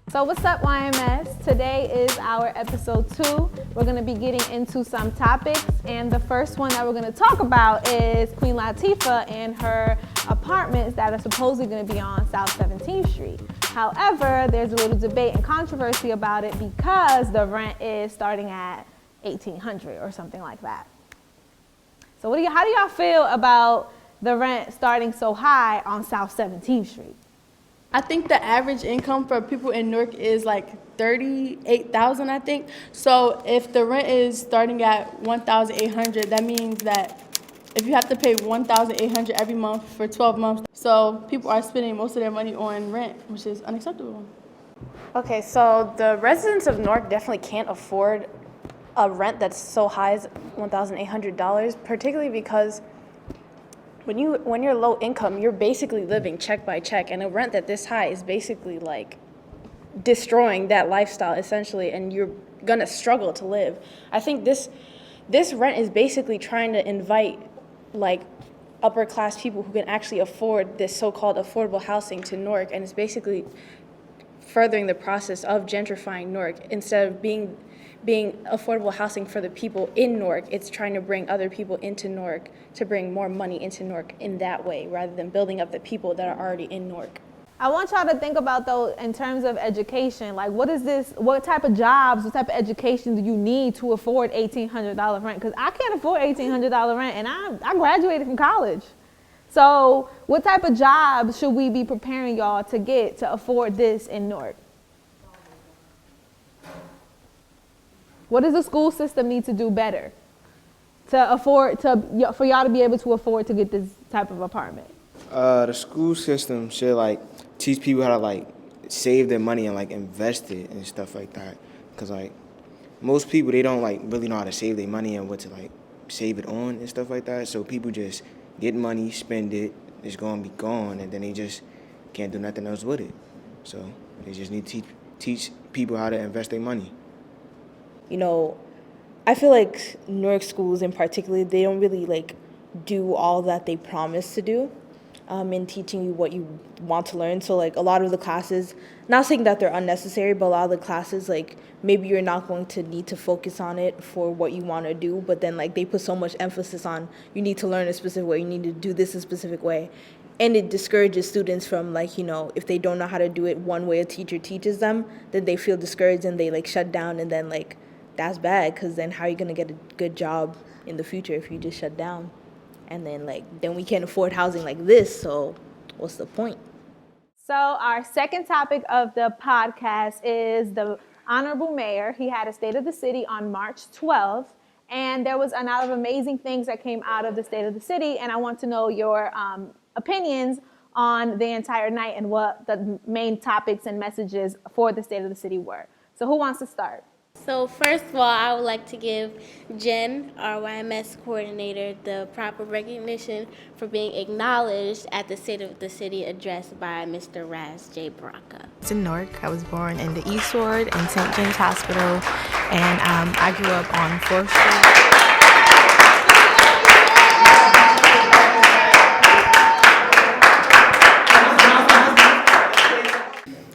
So what's up, YMS? Today is our episode 2. We're going to be getting into some topics, and the first one that we're going to talk about is Queen Latifah and her apartments that are supposedly going to be on South 17th Street. However, there's a little debate and controversy about it because the rent is starting at $1,800 or something like that. So how do y'all feel about the rent starting so high on South 17th Street? I think the average income for people in Newark is like $38,000, I think. So if the rent is starting at $1,800, that means that if you have to pay $1,800 every month for 12 months, so people are spending most of their money on rent, which is unacceptable. Okay, so the residents of Newark definitely can't afford a rent that's so high as $1,800, particularly because when you're low income, you're basically living check by check, and a rent that this high is basically like destroying that lifestyle essentially, and you're gonna struggle to live. I think this rent is basically trying to invite like upper class people who can actually afford this so-called affordable housing to Newark, and it's basically furthering the process of gentrifying Newark. Instead of being affordable housing for the people in Newark, it's trying to bring other people into Newark to bring more money into Newark in that way, rather than building up the people that are already in Newark. I want y'all to think about, though, in terms of education, like what type of jobs, what type of education do you need to afford $1,800 rent? Because I can't afford $1,800 rent, and I graduated from college. So what type of jobs should we be preparing y'all to get to afford this in Newark? What does the school system need to do better for y'all to be able to afford to get this type of apartment? The school system should teach people how to save their money and invest it and stuff like that. Cause most people, they don't really know how to save their money and what to save it on and stuff like that. So people just get money, spend it, it's gonna be gone, and then they just can't do nothing else with it. So they just need to teach people how to invest their money. You know, I feel like Newark schools in particular, they don't really do all that they promise to do in teaching you what you want to learn. So a lot of the classes, not saying that they're unnecessary, but a lot of the classes, maybe you're not going to need to focus on it for what you want to do, but then they put so much emphasis on you need to learn a specific way, you need to do this a specific way. And it discourages students from if they don't know how to do it one way a teacher teaches them, then they feel discouraged and they shut down, and then that's bad, because then how are you going to get a good job in the future if you just shut down? And then then we can't afford housing like this, so what's the point? So our second topic of the podcast is the Honorable Mayor. He had a State of the City on March 12th, and there was a lot of amazing things that came out of the State of the City, and I want to know your opinions on the entire night and what the main topics and messages for the State of the City were. So who wants to start? So first of all, I would like to give Jen, our YMS coordinator, the proper recognition for being acknowledged at the State of the City address by Mr. Raz J. Baraka. It's in Newark. I was born in the East Ward in St. James Hospital, and I grew up on 4th Street.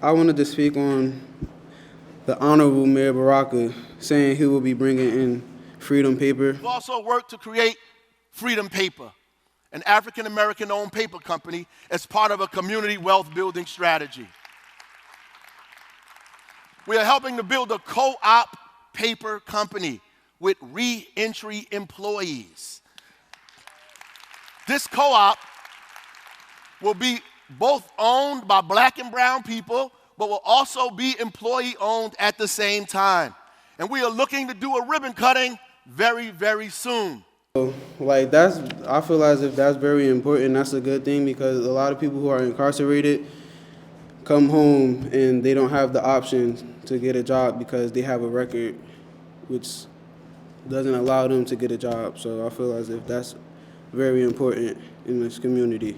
I wanted to speak on the Honorable Mayor Baraka saying he will be bringing in Freedom Paper. We've also worked to create Freedom Paper, an African-American-owned paper company, as part of a community wealth-building strategy. We are helping to build a co-op paper company with re-entry employees. This co-op will be both owned by Black and brown people, but will also be employee-owned at the same time. And we are looking to do a ribbon cutting very, very soon. I feel as if that's very important. That's a good thing, because a lot of people who are incarcerated come home and they don't have the option to get a job because they have a record which doesn't allow them to get a job. So I feel as if that's very important in this community.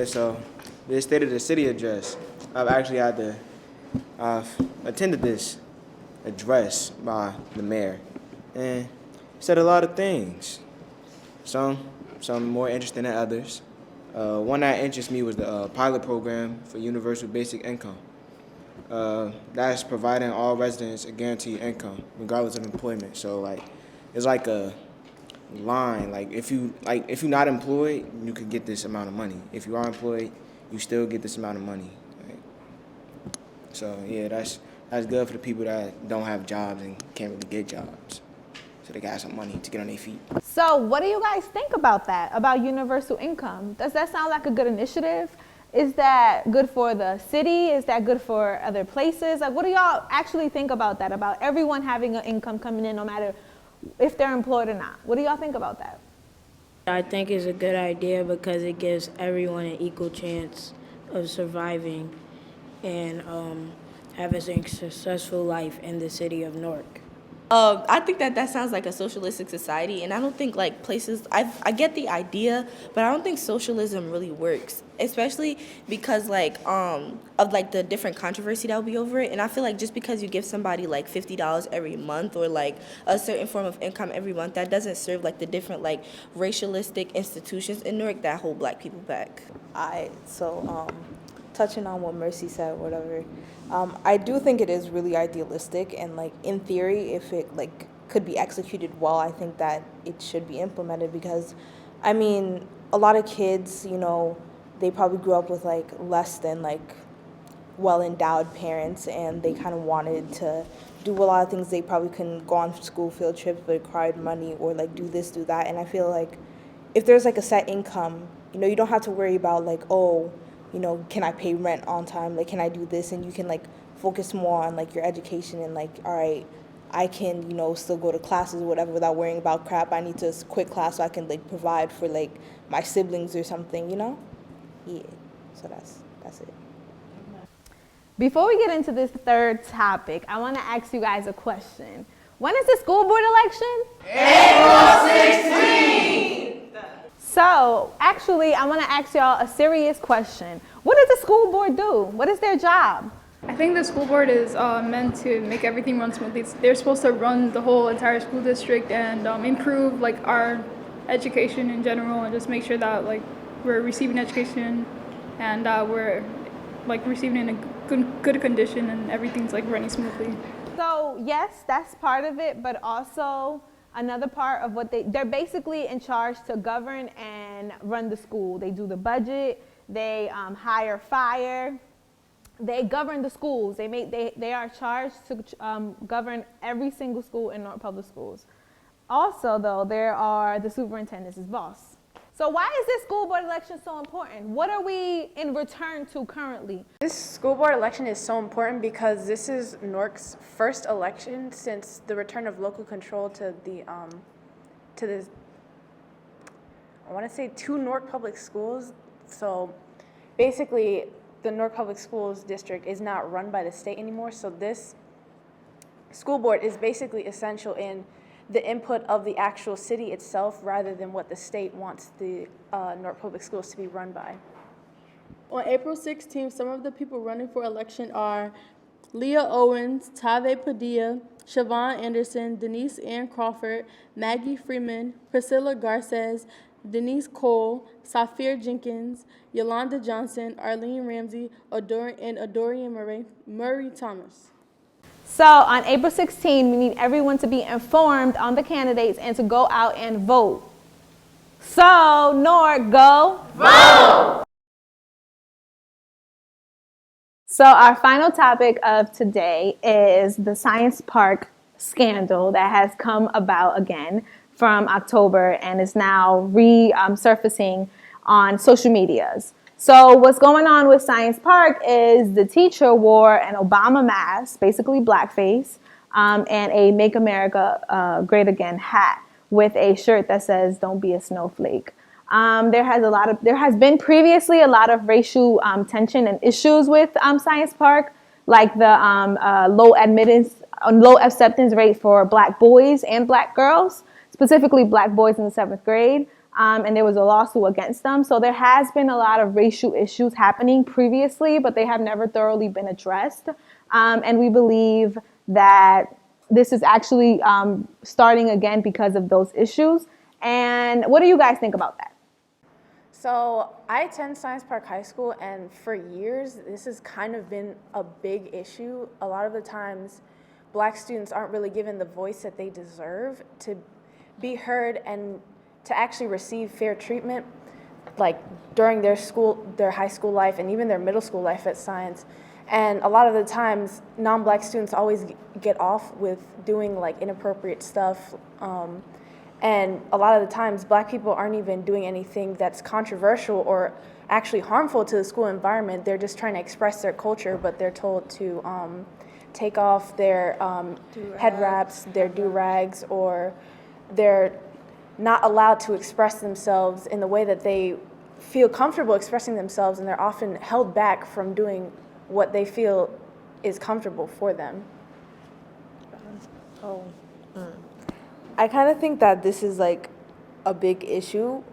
So the State of the City address, I've attended this address by the mayor, and he said a lot of things. Some more interesting than others. One that interests me was the pilot program for universal basic income. That's providing all residents a guaranteed income, regardless of employment. So like, it's like a line. Like if you're not employed, you could get this amount of money. If you are employed, you still get this amount of money. Right? So yeah, that's good for the people that don't have jobs and can't really get jobs. So they got some money to get on their feet. So what do you guys think about that, about universal income? Does that sound like a good initiative? Is that good for the city? Is that good for other places? Like, what do y'all actually think about that, about everyone having an income coming in no matter if they're employed or not? What do y'all think about that? I think it's a good idea because it gives everyone an equal chance of surviving and having a successful life in the city of Newark. I think that sounds like a socialistic society, and I don't think like places. I get the idea, but I don't think socialism really works, especially because of like the different controversy that will be over it. And I feel like just because you give somebody like $50 every month or like a certain form of income every month, that doesn't serve like the different like racialistic institutions in Newark that hold Black people back. Touching on what Mercy said, whatever. I do think it is really idealistic, and like in theory, if it like could be executed well, I think that it should be implemented because, I mean, a lot of kids, they probably grew up with like less than like well-endowed parents, and they kind of wanted to do a lot of things. They probably couldn't go on school field trips, but required money, or like do this, do that. And I feel like if there's like a set income, you don't have to worry about like, oh, can I pay rent on time? Like, can I do this? And you can like focus more on like your education and like, all right, I can, still go to classes or whatever without worrying about crap. I need to quit class so I can like provide for like my siblings or something, Yeah. So that's it. Before we get into this third topic, I want to ask you guys a question. When is the school board election? April 16th! So, actually, I want to ask y'all a serious question. What does the school board do? What is their job? I think the school board is meant to make everything run smoothly. They're supposed to run the whole entire school district and improve like our education in general, and just make sure that like we're receiving education and we're like receiving it in a good condition and everything's like running smoothly. So yes, that's part of it, but also another part of what they're basically in charge to govern and run the school. They do the budget, they hire, fire, they govern the schools. They are charged to govern every single school in Newark Public Schools. Also, though, there are the superintendent's boss. So why is this school board election so important? What are we in return to currently? This school board election is so important because this is Newark's first election since the return of local control to the I want to say 2 Newark Public Schools. So basically, the Newark Public Schools district is not run by the state anymore. So this school board is basically essential in the input of the actual city itself rather than what the state wants the Newark Public Schools to be run by. On April 16th, some of the people running for election are Leah Owens, Tave Padilla, Siobhan Anderson, Denise Ann Crawford, Maggie Freeman, Priscilla Garces, Denise Cole, Safir Jenkins, Yolanda Johnson, Arlene Ramsey, and Adorian Murray Thomas. So on April 16, we need everyone to be informed on the candidates and to go out and vote. So, Newark, go vote! So our final topic of today is the Science Park scandal that has come about again from October and is now resurfacing on social medias. So what's going on with Science Park is the teacher wore an Obama mask, basically blackface, and a Make America Great Again hat with a shirt that says "Don't be a snowflake." There has been previously a lot of racial tension and issues with Science Park, like the low acceptance rate for Black boys and Black girls, specifically Black boys in the 7th grade. And there was a lawsuit against them. So there has been a lot of racial issues happening previously, but they have never thoroughly been addressed. And we believe that this is actually starting again because of those issues. And what do you guys think about that? So I attend Science Park High School, and for years, this has kind of been a big issue. A lot of the times, Black students aren't really given the voice that they deserve to be heard and to actually receive fair treatment, like during their high school life, and even their middle school life at Science. And a lot of the times, non-Black students always get off with doing like inappropriate stuff. And a lot of the times, Black people aren't even doing anything that's controversial or actually harmful to the school environment. They're just trying to express their culture, but they're told to take off their head wraps, their do-rags, or they're not allowed to express themselves in the way that they feel comfortable expressing themselves, and they're often held back from doing what they feel is comfortable for them. I kind of think that this is like a big issue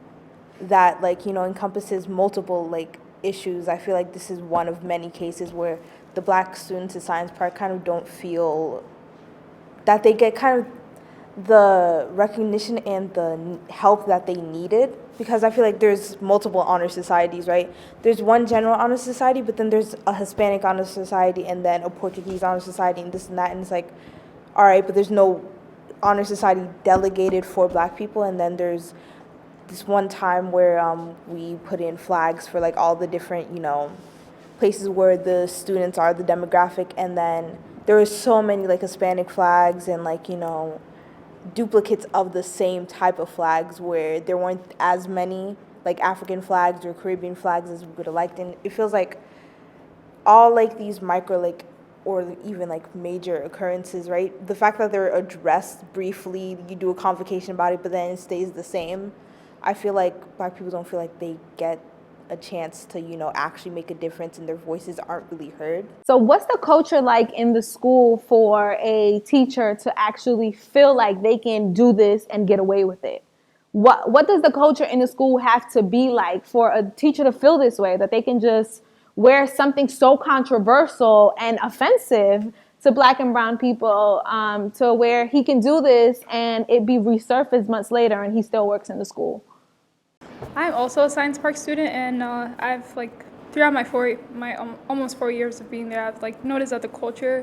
that like, encompasses multiple like issues. I feel like this is one of many cases where the Black students at Science Park kind of don't feel that they get kind of the recognition and the help that they needed, because I feel like there's multiple honor societies, right? There's one general honor society, but then there's a Hispanic honor society and then a Portuguese honor society and this and that, and it's like, all right, but there's no honor society delegated for Black people. And then there's this one time where we put in flags for like all the different places where the students are, the demographic, and then there was so many like Hispanic flags and like duplicates of the same type of flags where there weren't as many like African flags or Caribbean flags as we would have liked. And it feels like all like these micro like or even like major occurrences, right? The fact that they're addressed briefly, you do a convocation about it, but then it stays the same. I feel like Black people don't feel like they get a chance to, actually make a difference, and their voices aren't really heard. So what's the culture like in the school for a teacher to actually feel like they can do this and get away with it? What does the culture in the school have to be like for a teacher to feel this way, that they can just wear something so controversial and offensive to Black and brown people to where he can do this and it be resurfaced months later and he still works in the school? I'm also a Science Park student, and I've throughout my almost 4 years of being there, I've noticed that the culture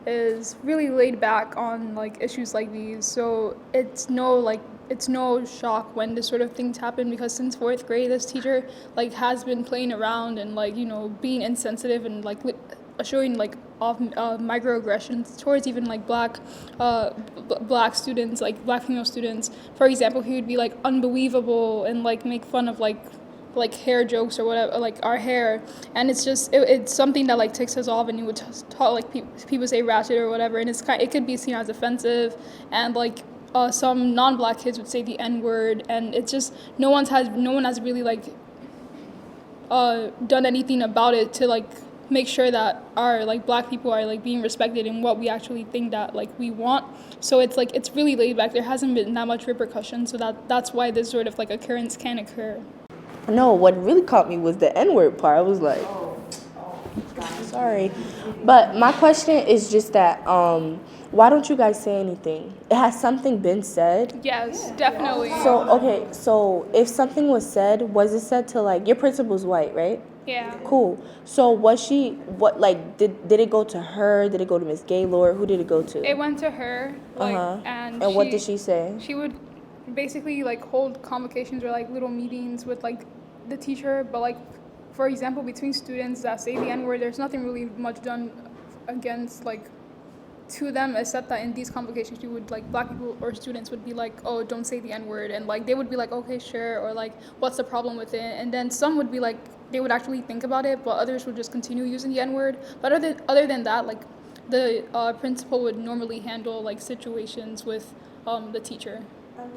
is really laid back on issues like these. So it's no shock when this sort of things happen, because since 4th grade, this teacher has been playing around and being insensitive and showing microaggressions towards even black students, Black female students. For example, he would be unbelievable and make fun of hair jokes or whatever, our hair, and it's just it's something that ticks us off, and you would talk people say ratchet or whatever, and it could be seen as offensive, and some non-Black kids would say the N-word, and it's just no one has really done anything about it to make sure that our Black people are being respected in what we actually think that we want. So it's really laid back. There hasn't been that much repercussion, so that's why this sort of occurrence can occur. No, what really caught me was the N-word part. I was like, sorry. But my question is just that, why don't you guys say anything? Has something been said? Yes, definitely. So if something was said, was it said to your principal's white, right? Yeah. Cool. So did it go to her? Did it go to Miss Gaylord? Who did it go to? It went to her. And what did she say? She would basically hold convocations or little meetings with the teacher, but for example, between students that say the N-word, there's nothing really much done against to them, except that in these convocations you would Black people or students would be oh, don't say the N-word, and they would be okay, sure, or what's the problem with it, and then some would be they would actually think about it, but others would just continue using the N-word. But other than that, the principal would normally handle situations with the teacher.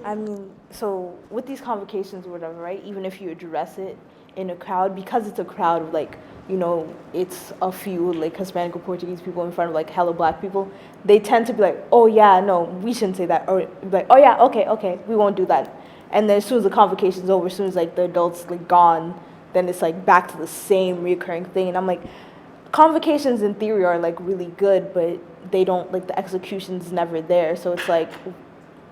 I mean, so with these convocations or whatever, right, even if you address it in a crowd, because it's a crowd of it's a few Hispanic or Portuguese people in front of hella Black people, they tend to be oh yeah, no, we shouldn't say that, or oh yeah, okay, we won't do that. And then as soon as the convocation's over, as soon as the adults gone, then it's back to the same reoccurring thing. And I'm convocations in theory are really good, but they don't the execution's never there. So it's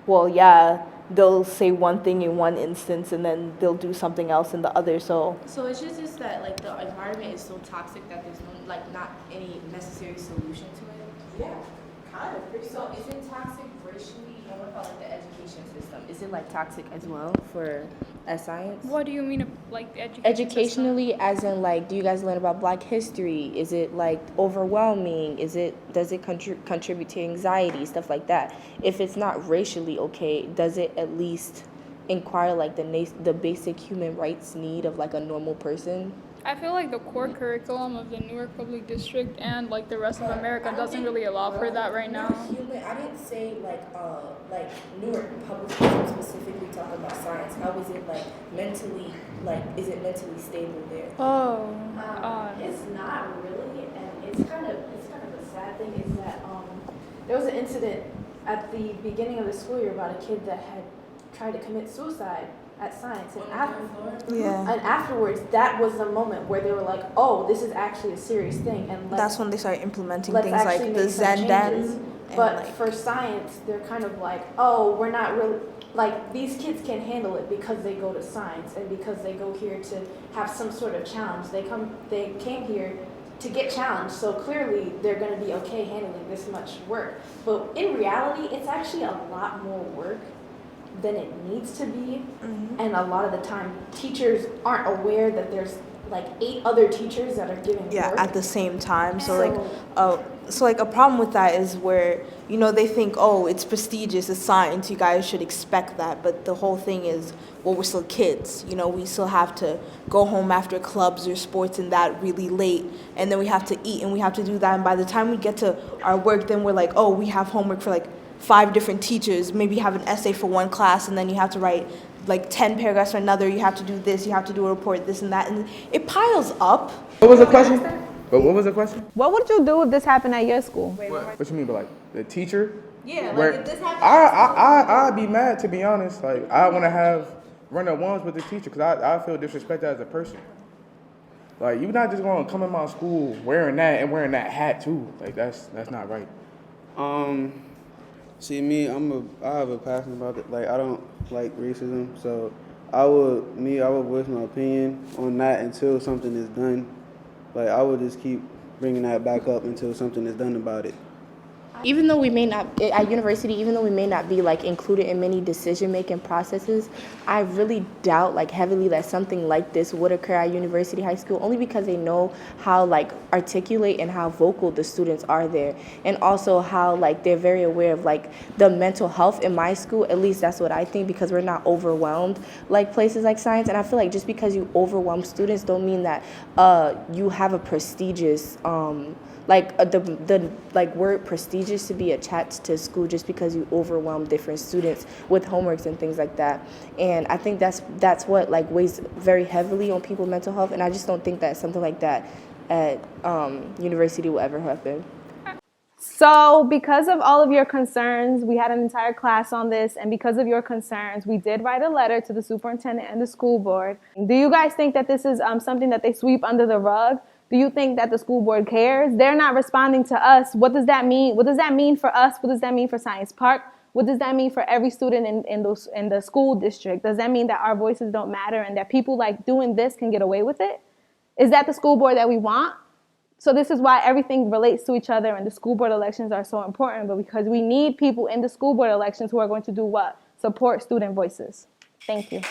well, yeah, they'll say one thing in one instance and then they'll do something else in the other. So So it's just that like the environment is so toxic that there's no, like not any necessary solution to it. yeah, kind of. So is it toxic racially? And what about like the education system? Is it like toxic as well for science? What do you mean, like the education Educationally, as in like, do you guys learn about Black history? Is it like overwhelming? Does it contribute to anxiety, stuff like that? If it's not racially okay, does it at least inquire like the basic human rights need of like a normal person? I feel like the core curriculum of the Newark Public District and like the rest of America doesn't really allow for that right now. I didn't say like Newark Public System specifically talk about science. How is it like mentally, is it mentally stable there? Oh. It's not really, and it's kind of a sad thing is that there was an incident at the beginning of the school year about a kid that had tried to commit suicide at science, and afterwards, that was the moment where they were like, "Oh, this is actually a serious thing," and that's when they started implementing let's things like actually the make some changes. Zendan. But for science, they're kind of like, "Oh, we're not really like these kids can handle it because they go to science and because they go here to have some sort of challenge. They came here to get challenged, so clearly they're going to be okay handling this much work." But in reality, it's actually a lot more work than it needs to be. And a lot of the time teachers aren't aware that there's like 8 other teachers that are giving work at the same time. So like a problem with that is where, you know, they think, oh, it's prestigious, it's science, you guys should expect that. But the whole thing is, well, we're still kids, you know, we still have to go home after clubs or sports and that really late, and then we have to eat and we have to do that, and by the time we get to our work, then we're like, oh, we have homework for like 5 different teachers, maybe you have an essay for one class, and then you have to write like 10 paragraphs for another, you have to do this, you have to do a report, this and that, and it piles up. What was the question? But what was the question? What would you do if this happened at your school? What you mean by like the teacher? Yeah, Where, like if this happened. I'd be mad, to be honest. Like I want to have run-on-ones with the teacher because I feel disrespected as a person. Like you're not just going to come in my school wearing that and wearing that hat too. Like that's not right. See me, I have a passion about it. Like I don't like racism, so I would voice my opinion on that until something is done. Like I would just keep bringing that back up until something is done about it. Even though we may not, at university, even though we may not be like included in many decision-making processes, I really doubt like heavily that something like this would occur at University High School, only because they know how like articulate and how vocal the students are there, and also how like they're very aware of like the mental health in my school. At least that's what I think, because we're not overwhelmed like places like science, and I feel like just because you overwhelm students don't mean that you have a prestigious the word prestigious to be attached to school just because you overwhelm different students with homeworks and things like that. And I think that's what like weighs very heavily on people's mental health, and I just don't think that something like that at university will ever happen. So because of all of your concerns, we had an entire class on this, and because of your concerns, we did write a letter to the superintendent and the school board. Do you guys think that this is something that they sweep under the rug? Do you think that the school board cares? They're not responding to us. What does that mean? What does that mean for us? What does that mean for Science Park? What does that mean for every student in the school district? Does that mean that our voices don't matter and that people like doing this can get away with it? Is that the school board that we want? So this is why everything relates to each other, and the school board elections are so important, but because we need people in the school board elections who are going to do what? Support student voices. Thank you.